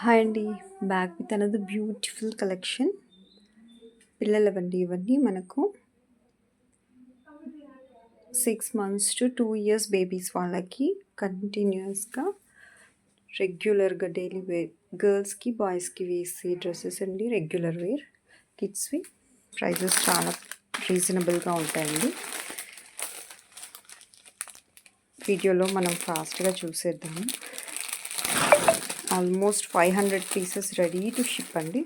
Hi అండి. Back with another beautiful collection. పిల్లలవండి ఇవన్నీ మనకు 6 మంత్స్ టు 2 ఇయర్స్ బేబీస్ వాళ్ళకి కంటిన్యూస్గా రెగ్యులర్గా డైలీ వేర్ గర్ల్స్కి బాయ్స్కి వేసే డ్రెస్సెస్ అండి. Regular wear కిడ్స్వి. ప్రైజెస్ చాలా రీజనబుల్గా ఉంటాయండి. వీడియోలో మనం ఫాస్ట్గా చూసేద్దాము. Almost 500 pieces ready to ship అండి.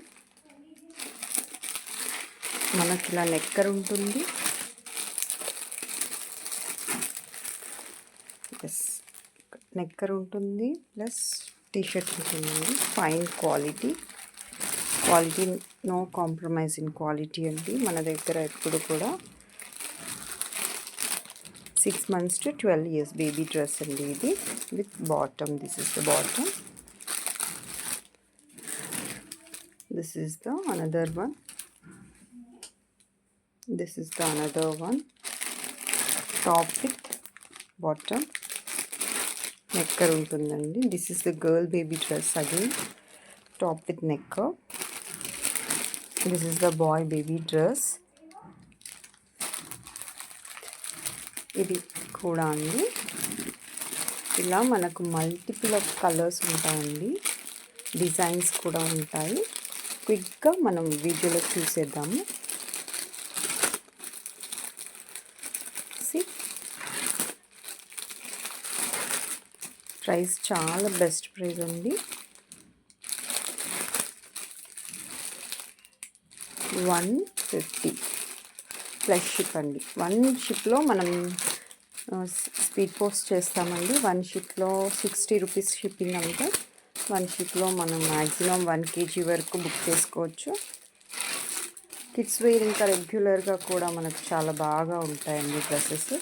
మనకి ఇలా నెక్కర్ ఉంటుంది. నెక్కర్ ఉంటుంది ప్లస్ టీషర్ట్ ఉంటుందండి. Fine quality no compromise in quality అండి. మన దగ్గర ఎప్పుడు కూడా 6 months to 12 years baby dress అండి ఇది. With bottom, this is the bottom. This is the another one. This is the another one. Top with bottom. Necker untundandi. This is the girl baby dress again. Top with necker. This is the boy baby dress. ఇది కూడా అండి. ఇలా మనకు multiple of colours ఉంటాయండి. Designs కూడా ఉంటాయి. క్విక్గా మనం వీడియోలో చూసేద్దాము. ప్రైస్ చాలా బెస్ట్ ప్రైస్ అండి. 150 ప్లస్ షిప్ అండి. 1 షిప్లో మనం స్పీడ్ పోస్ట్ చేస్తామండి. 1 షిప్లో 60 రూపీస్ షిప్పింగ్ అంటే 1 షిప్లో మనం మ్యాక్సిమం 1 kg వరకు బుక్ చేసుకోవచ్చు. కిడ్స్ వేర్ ఇంకా రెగ్యులర్గా కూడా మనకు చాలా బాగా ఉంటాయండి డ్రెస్సెస్.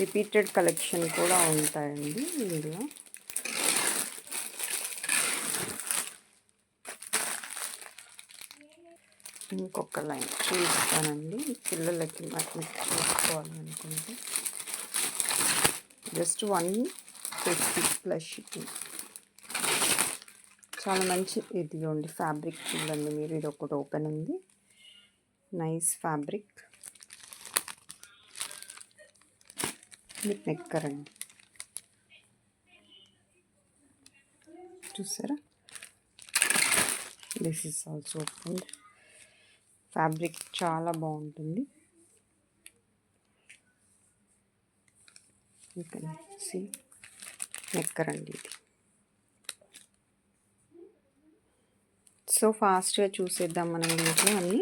రిపీటెడ్ కలెక్షన్ కూడా ఉంటాయండి ఇందులో. ఇంకొక లైన్ చూస్తానండి. పిల్లలకి మరి చూసుకోవాలనుకుంటే జస్ట్ 150 ప్లస్ షిప్పింగ్. చాలా మంచి ఇదిగోండి ఫ్యాబ్రిక్ చూడండి మీరు. ఇది ఒకటి ఓపెన్ ఉంది. నైస్ ఫ్యాబ్రిక్ విత్ నెక్కర్ అండి. చూసారా? This is also open. Fabric చాలా బాగుంటుంది. సి నెక్కర్ అండి ఇది. సో ఫాస్ట్గా చూసేద్దాం మనం దీంట్లో అన్నీ.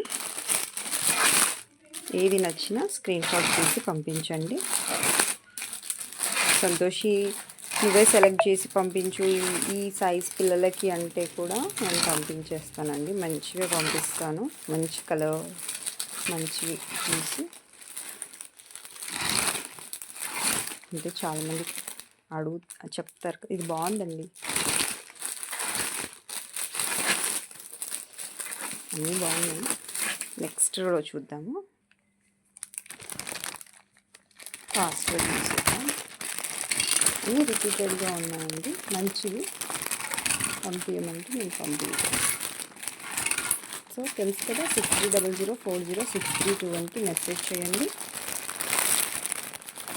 ఏది నచ్చినా స్క్రీన్ షాట్ తీసి పంపించండి. సంతోషి నువ్వే సెలెక్ట్ చేసి పంపించు ఈ సైజ్ పిల్లలకి అంటే కూడా నేను పంపించేస్తానండి. మంచిగా పంపిస్తాను. మంచి కలర్ మంచివి చూసి. అంటే చాలామంది చెప్తారు ఇది బాగుందండి. అన్నీ బాగున్నాయి. నెక్స్ట్ రోలో చూద్దాము. ఫాస్ట్గా చూసేద్దాం. అన్నీ రిపీటెడ్గా ఉన్నాయండి. మంచివి పంపించమంటే నేను పంపించాను. సో తెలుసు కదా, 6300406321కి మెసేజ్ చేయండి.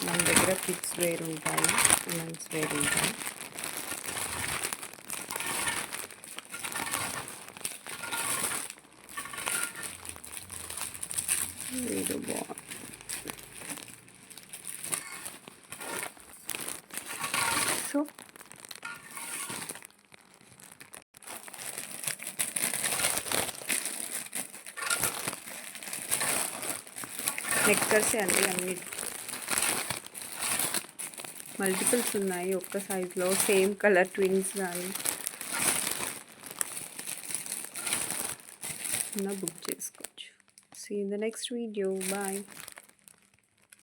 మన దగ్గర కిడ్స్ వేర్ ఉంటాయి, ఉమెన్స్ వేర్ ఉంటాయి. ఇది బాగుంది. సో నెక్కర్స్ అండి. అన్ని మల్టిపుల్స్ ఉన్నాయి ఒక్క సైజులో. సేమ్ కలర్ ట్విన్స్ కానీ బుక్ చేసుకోవచ్చు. See in the next video. Bye.